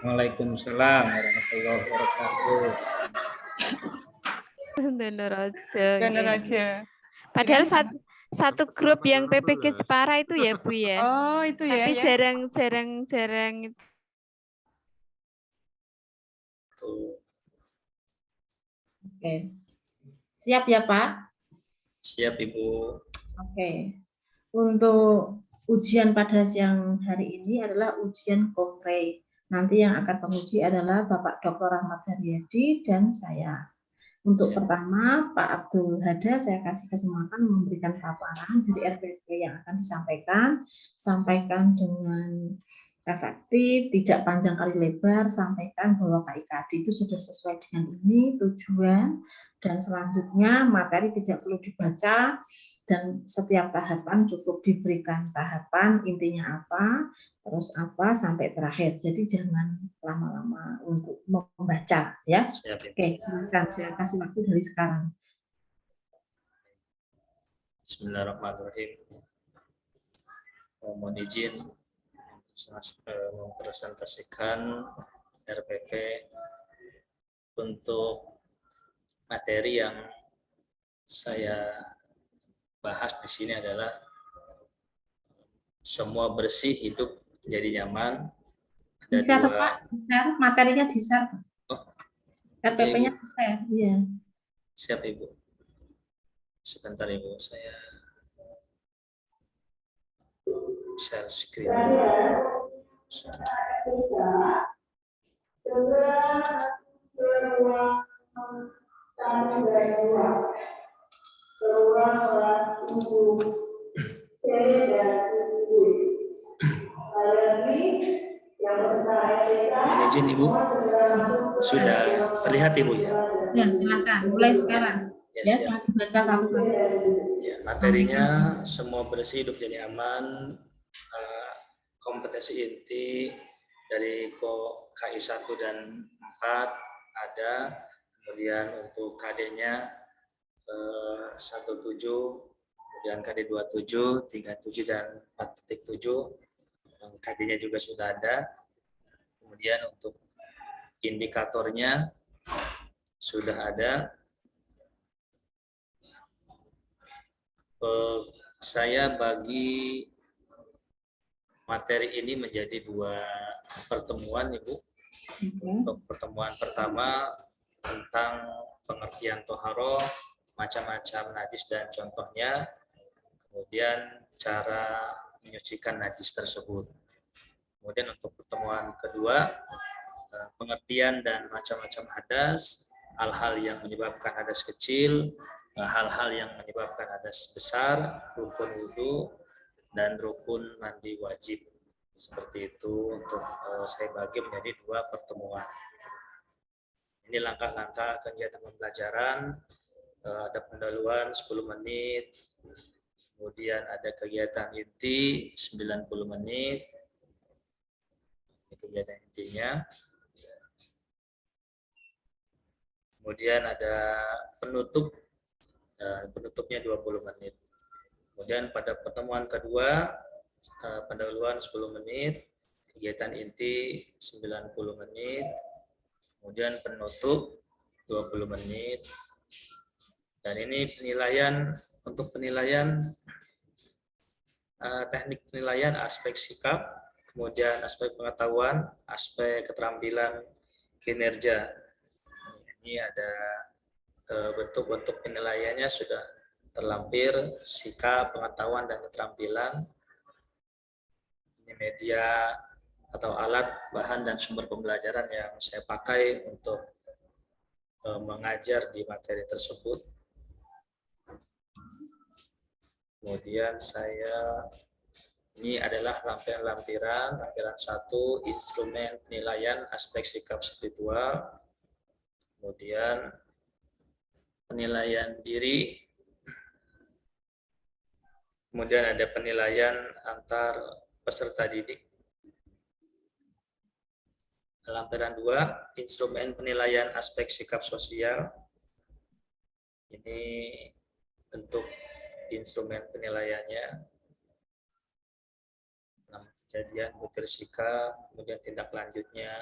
Waalaikumsalam warahmatullahi wabarakatuh. Donor aja. Donor aja. Padahal satu grup yang PPG Jepara itu ya Bu ya. Oh itu ya. Tapi ya. jarang. Oke. Siap ya Pak? Siap Ibu. Oke. Untuk ujian pada siang hari ini adalah ujian kompre. Nanti yang akan menguji adalah Bapak Dr. Rahmat Haryadi dan saya. Untuk pertama, Pak Abdul Hada, saya kasih kesempatan memberikan paparan dari RPP yang akan disampaikan. Sampaikan dengan efektif, tidak panjang kali lebar, sampaikan bahwa KIKD itu sudah sesuai dengan ini, tujuan, dan selanjutnya materi tidak perlu dibaca, dan setiap tahapan cukup diberikan tahapan, intinya apa, terus apa, sampai terakhir. Jadi jangan lama-lama untuk membaca, ya. Oke, silakan, saya kasih waktu dari sekarang. Bismillahirrahmanirrahim. Mohon izin mempresentasikan RPP untuk materi yang saya bahas di sini adalah semua bersih, hidup jadi nyaman. Bisa Pak, materinya di-share. Oh, RPP-nya di-share, iya. Siap Ibu. Sebentar Ibu, saya share screen. Mohon izin Ibu, sudah terlihat Ibu ya? Ya, silakan. Mulai sekarang. Ya, silakan baca satu kali. Ya, materinya semua bersih, hidup jadi aman. Kompetensi inti dari KI 1 dan 4 ada. Kemudian untuk KD-nya 17, kemudian KD 27, 37 dan 4.7. KD-nya juga sudah ada. Kemudian untuk indikatornya sudah ada. Saya bagi materi ini menjadi 2 pertemuan, Ibu. Untuk pertemuan pertama tentang pengertian toharoh, macam-macam najis dan contohnya, kemudian cara menyucikan najis tersebut. Kemudian untuk pertemuan kedua, pengertian dan macam-macam hadas, hal-hal yang menyebabkan hadas kecil, hal-hal yang menyebabkan hadas besar, rukun wudhu, dan rukun mandi wajib. Seperti itu untuk saya bagi menjadi 2 pertemuan. Ini langkah-langkah kegiatan pembelajaran. Ada pendahuluan 10 menit, kemudian ada kegiatan inti 90 menit. Ini kegiatan intinya. Kemudian ada penutup, penutupnya 20 menit. Kemudian pada pertemuan kedua, pendahuluan 10 menit, kegiatan inti 90 menit, kemudian penutup 20 menit. Dan ini penilaian, untuk penilaian teknik penilaian aspek sikap, kemudian aspek pengetahuan, aspek keterampilan kinerja. Ini ada bentuk-bentuk penilaiannya sudah terlampir, sikap, pengetahuan, dan keterampilan. Ini media atau alat, bahan, dan sumber pembelajaran yang saya pakai untuk mengajar di materi tersebut. Kemudian ini adalah lampiran 1, instrumen penilaian aspek sikap spiritual. Kemudian penilaian diri. Kemudian ada penilaian antar peserta didik. Lampiran 2, instrumen penilaian aspek sikap sosial. Ini bentuk instrumen penilaiannya. kejadian butir sikap, kemudian tindak lanjutnya,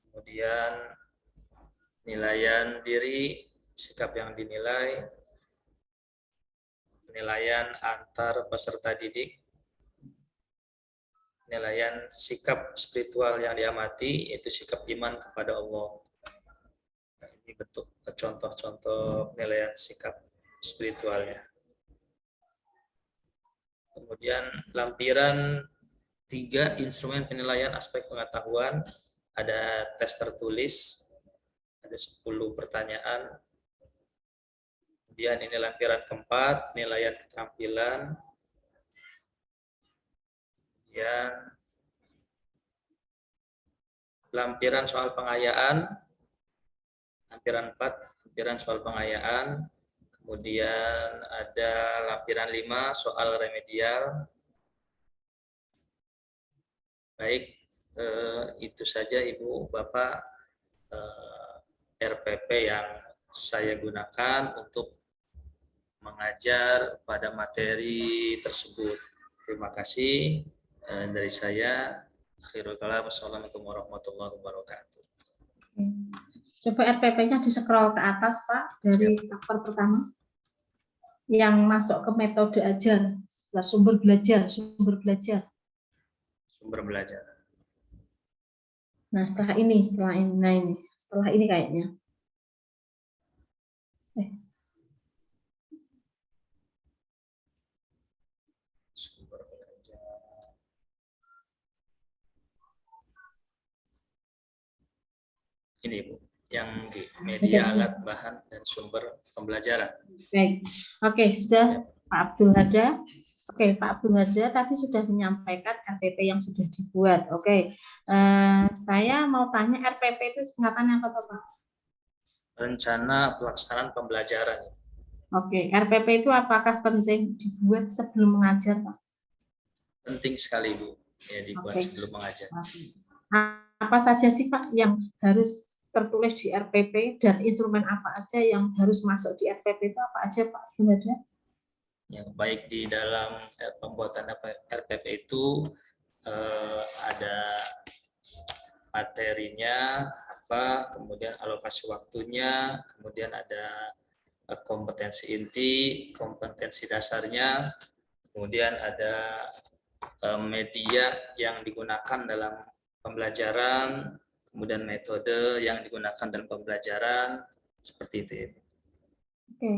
kemudian penilaian diri, sikap yang dinilai, penilaian antar peserta didik, penilaian sikap spiritual yang diamati, yaitu sikap iman kepada Allah. Nah, ini bentuk contoh-contoh penilaian sikap spiritualnya. Kemudian lampiran 3 instrumen penilaian aspek pengetahuan, ada tes tertulis, ada 10 pertanyaan. Kemudian ini lampiran keempat, penilaian keterampilan. Kemudian lampiran soal pengayaan, lampiran 4, lampiran soal pengayaan. Kemudian ada lampiran 5, soal remedial. Baik, itu saja Ibu, Bapak, RPP yang saya gunakan untuk mengajar pada materi tersebut. Terima kasih dari saya. Akhirul kalam, wassalamualaikum warahmatullahi wabarakatuh. Coba RPP-nya di-scroll ke atas, Pak, dari cover pertama. Yang masuk ke metode ajar, sumber belajar. Sumber belajar. Nah, setelah ini kayaknya. Sumber belajar. Ini Bu, yang G, media, alat, bahan, dan sumber pembelajaran. Baik, oke, sudah Pak Abdul Hada. Oke, Pak Abdul Hada tadi sudah menyampaikan RPP yang sudah dibuat. Oke, saya mau tanya RPP itu singkatannya apa, Pak? Rencana pelaksanaan pembelajaran. Oke, RPP itu apakah penting dibuat sebelum mengajar, Pak? Penting sekali, Bu, ya dibuat sebelum mengajar. Apa saja sih, Pak, yang harus tertulis di RPP dan instrumen apa aja yang harus masuk di RPP itu apa aja, Pak Abdul Hada? Yang baik di dalam pembuatan RPP itu ada materinya apa, kemudian alokasi waktunya, kemudian ada kompetensi inti, kompetensi dasarnya, kemudian ada media yang digunakan dalam pembelajaran, kemudian metode yang digunakan dalam pembelajaran, seperti itu. Oke.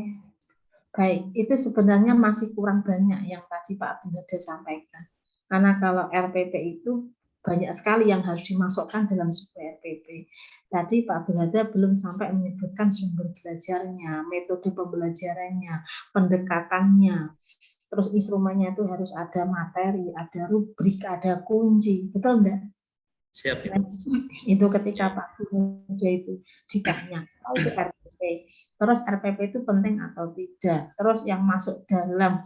Baik, itu sebenarnya masih kurang banyak yang tadi Pak Abdul Hada sampaikan. Karena kalau RPP itu banyak sekali yang harus dimasukkan dalam sebuah RPP. Tadi Pak Abdul Hada belum sampai menyebutkan sumber belajarnya, metode pembelajarannya, pendekatannya. Terus instrumennya itu harus ada materi, ada rubrik, ada kunci. Betul enggak? Siap, ya. Itu ketika Pak Abdul Hada itu ditanya, itu RPP. Terus RPP itu penting atau tidak? Terus yang masuk dalam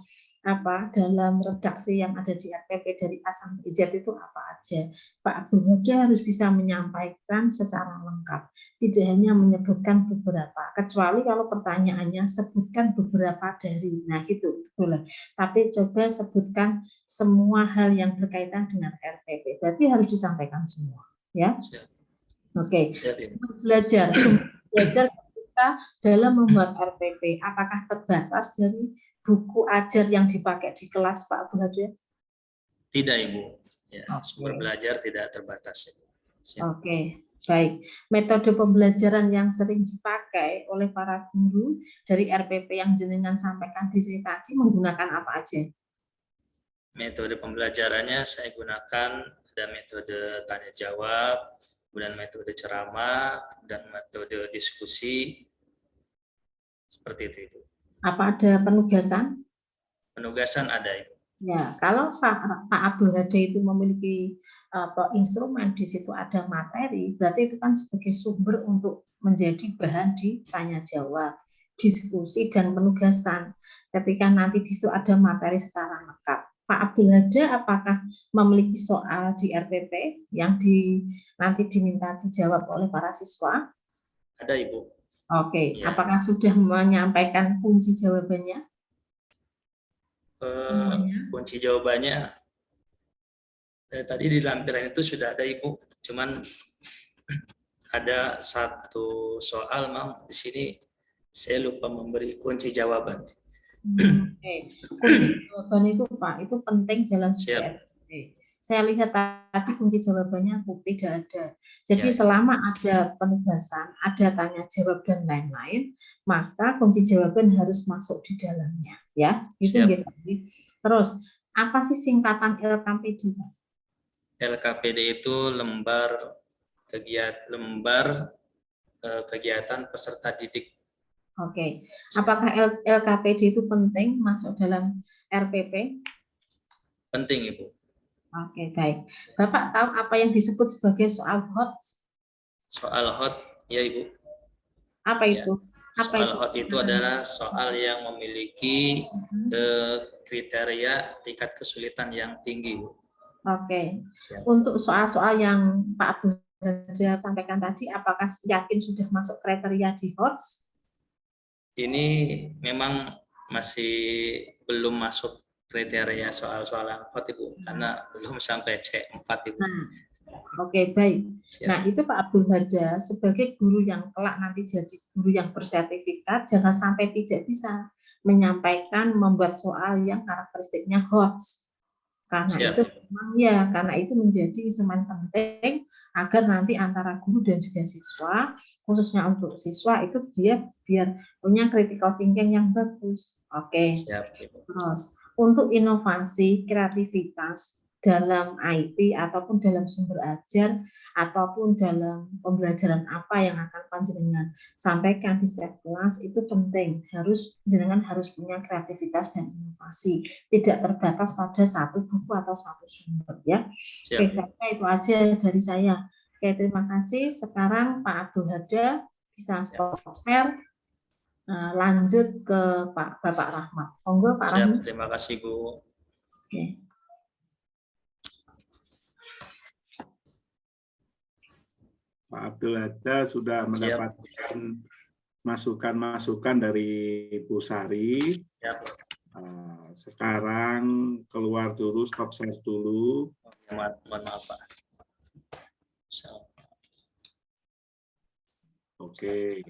dalam redaksi yang ada di RPP dari A sampai Z itu apa aja? Pak Abdul Hada harus bisa menyampaikan secara lengkap, tidak hanya menyebutkan beberapa. Kecuali kalau pertanyaannya sebutkan beberapa dari, nah gitu boleh. Tapi coba sebutkan semua hal yang berkaitan dengan RPP. Berarti harus disampaikan semua, ya. Oke. Sumber belajar ketika dalam membuat RPP, apakah terbatas dari buku ajar yang dipakai di kelas, Pak Abdul Hada? Tidak, Ibu. Ya, sumber belajar tidak terbatas. Oke, baik. Metode pembelajaran yang sering dipakai oleh para guru dari RPP yang jenengan sampaikan di sini tadi menggunakan apa aja? Metode pembelajarannya saya gunakan ada metode tanya jawab, kemudian metode ceramah, dan metode diskusi, seperti itu. Apa ada penugasan? Penugasan ada, Ibu. Ya, kalau Pak Abdul Hada itu memiliki instrumen, di situ ada materi, berarti itu kan sebagai sumber untuk menjadi bahan di tanya jawab, diskusi, dan penugasan. Ketika nanti di situ ada materi secara lengkap. Pak Abdul Hada apakah memiliki soal di RPP yang nanti diminta dijawab oleh para siswa? Ada, Ibu. Oke, ya. Apakah sudah menyampaikan kunci jawabannya? Kunci jawabannya Tadi di lampiran itu sudah ada Ibu, cuman ada satu soal Mam di sini saya lupa memberi kunci jawaban. Oke. Kunci jawaban itu Pak, itu penting dalam sebuah Siap. SPP. Saya lihat tadi kunci jawabannya tidak ada. Jadi Ya. selama ada penugasan, ada tanya jawab dan lain-lain, maka kunci jawaban harus masuk di dalamnya, ya. Itu Siap. gitu. Terus, apa sih singkatan LKPD? LKPD itu lembar kegiatan peserta didik. Oke. Apakah LKPD itu penting masuk dalam RPP? Penting Ibu. Oke, baik. Bapak tahu apa yang disebut sebagai soal hot? Soal hot, ya Ibu. Apa Ya. itu? Apa Soal hot itu adalah soal yang memiliki kriteria tingkat kesulitan yang tinggi, Bu. Oke. Siap. Untuk soal-soal yang Pak Abdul Hada sampaikan tadi, apakah yakin sudah masuk kriteria di HOTS? Ini memang masih belum masuk kriteria soal-soal yang hot Ibu, karena belum sampai C4 Ibu. Nah, oke, baik. Siap. Nah, itu Pak Abdul Hada sebagai guru yang kelak nanti jadi guru yang bersertifikat, jangan sampai tidak bisa menyampaikan membuat soal yang karakteristiknya HOTS. Karena Siap. itu memang ya, karena itu menjadi instrumen penting agar nanti antara guru dan juga siswa, khususnya untuk siswa itu dia biar punya critical thinking yang bagus. Oke. Siap. Terus untuk inovasi, kreativitas dalam IT ataupun dalam sumber ajar ataupun dalam pembelajaran apa yang akan panjenengan sampaikan di setiap kelas itu penting, jenengan harus punya kreativitas dan inovasi, tidak terbatas pada satu buku atau satu sumber ya. Oke, saya itu aja dari saya. Oke, terima kasih. Sekarang Pak Abdul Hada bisa stop share. Lanjut ke Bapak Rahmat. Monggo Pak Rahmat. Terima kasih Bu. Oke. Pak Abdul Hada sudah mendapatkan masukan-masukan dari Bu Sari. Sekarang keluar dulu, stop share dulu. Mohon maaf Pak. Oke.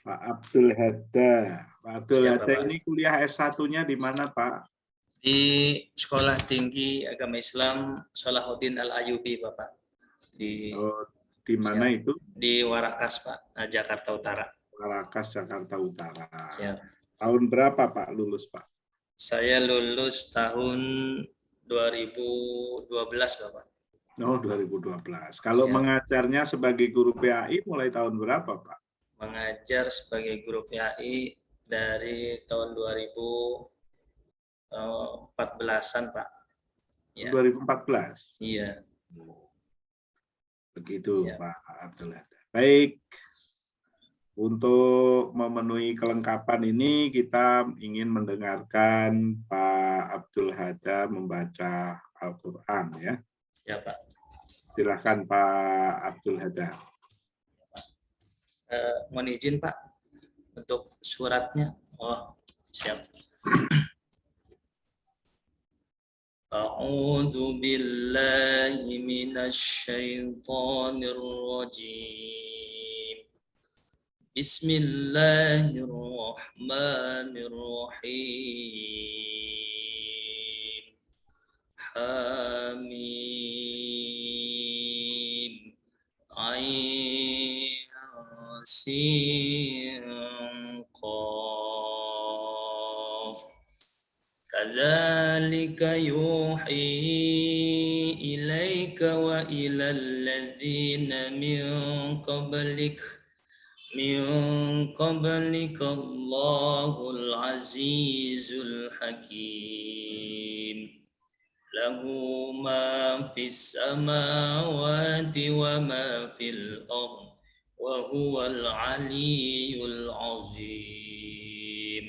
Pak Abdul Hada. Pak Abdul Hada ini kuliah S1-nya di mana Pak? Di Sekolah Tinggi Agama Islam Salahuddin Al-Ayyubi Bapak. Di mana itu? Di Warakas Pak, Jakarta Utara. Warakas, Jakarta Utara. Siap. Tahun berapa Pak lulus Pak? Saya lulus tahun 2012 Bapak. Oh, 2012. Kalau Siap. mengajarnya sebagai guru PAI mulai tahun berapa Pak? Mengajar sebagai guru PAI dari tahun 2014-an Pak. Ya. 2014? Iya. Begitu. Siap. Pak Abdul Hada. Baik. Untuk memenuhi kelengkapan ini kita ingin mendengarkan Pak Abdul Hada membaca Al-Quran ya. Siap Pak. Silakan Pak Abdul Hada. Mohon izin Pak untuk suratnya. Oh, siap. A'udzu billahi minasy syaithanir rajim. Bismillahirrahmanirrahim. Hamim. Sin Qaf. Kadzalika yuhi ilaika wa ilal ladzina min qablika Allahul Azizul Hakim. Lahu ma fis samawati wa ma fil ardh wa huwal aliyyul azim.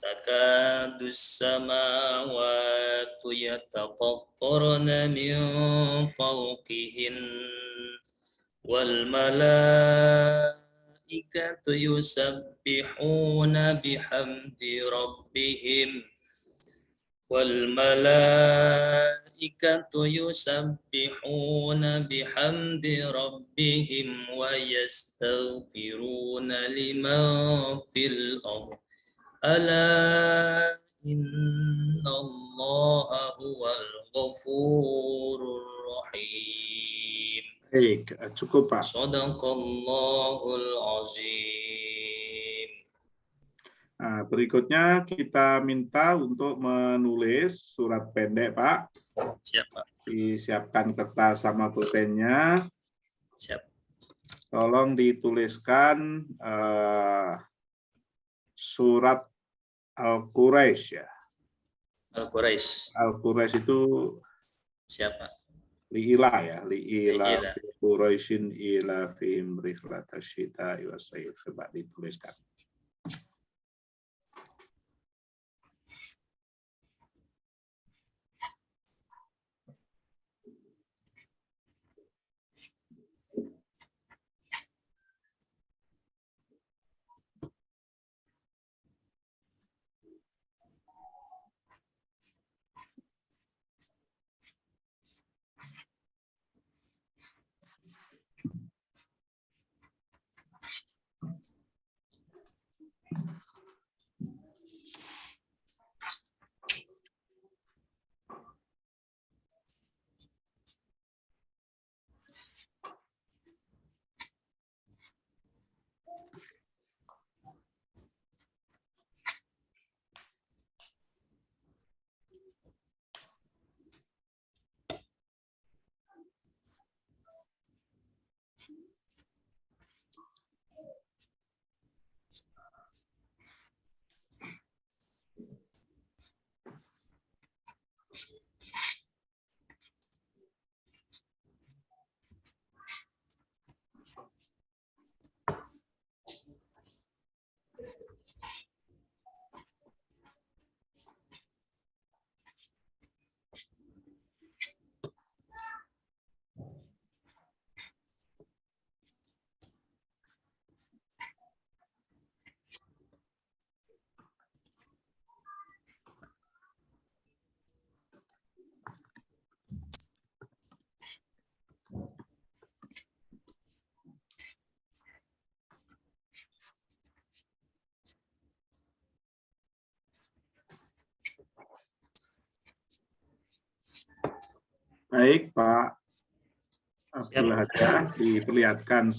Takadus samawati yatafattarna min fawqihin wal malaikatu yusabbihuna bihamdi rabbihim والملائكة يسبحون بحمد ربهم ويستغفرون لمن في الأرض ألا إن الله هو الغفور الرحيم. Baik, cukup Pak. Sadaqallahul azim. Nah, berikutnya kita minta untuk menulis surat pendek Pak. Siap Pak. Disiapkan kertas sama pulpennya. Siap. Tolong dituliskan surat Al-Quraisy ya. Al-Quraisy. Al-Quraisy itu Siapa? li'ilah ya, li'ilah Li'ilah. Quraisyin ila fihim rihlatasyita'i was-sayf. Coba dituliskan. Baik, Pak Abdul Hadza, diperlihatkan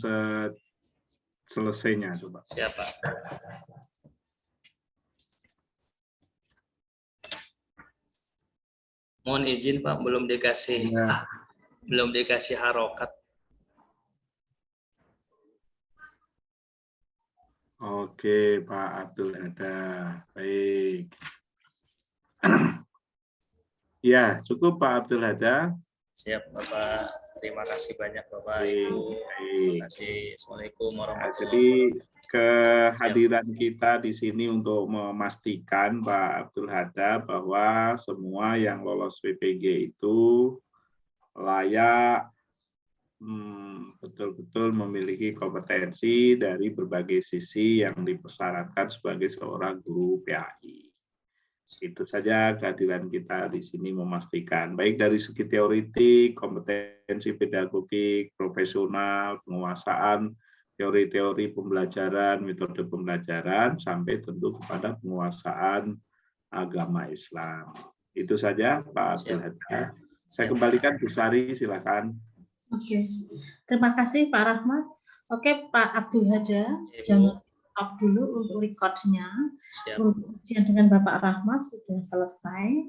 selesainya, coba. Siapa? Mohon izin Pak, belum dikasih harokat. Oke, Pak Abdul Hadza. Baik. Ya, cukup Pak Abdul Hadza. Siap Bapak. Terima kasih banyak Bapak Ibu. Terima kasih. Assalamualaikum warahmatullahi Jadi wabarakatuh. kehadiran kita di sini untuk memastikan Pak Abdul Hadza bahwa semua yang lolos PPG itu layak betul-betul memiliki kompetensi dari berbagai sisi yang dipersyaratkan sebagai seorang guru PAI. Itu saja kehadiran kita di sini memastikan, baik dari segi teoritik, kompetensi pedagogik, profesional, penguasaan, teori-teori pembelajaran, metode pembelajaran, sampai tentu kepada penguasaan agama Islam. Itu saja Pak Abdul Hadza. Saya kembalikan Bu Sari, silakan. Oke, terima kasih Pak Rahmat. Oke Pak Abdul Hadza, jangan stop dulu untuk recordnya. Untuk ujian dengan Bapak Rahmat sudah selesai.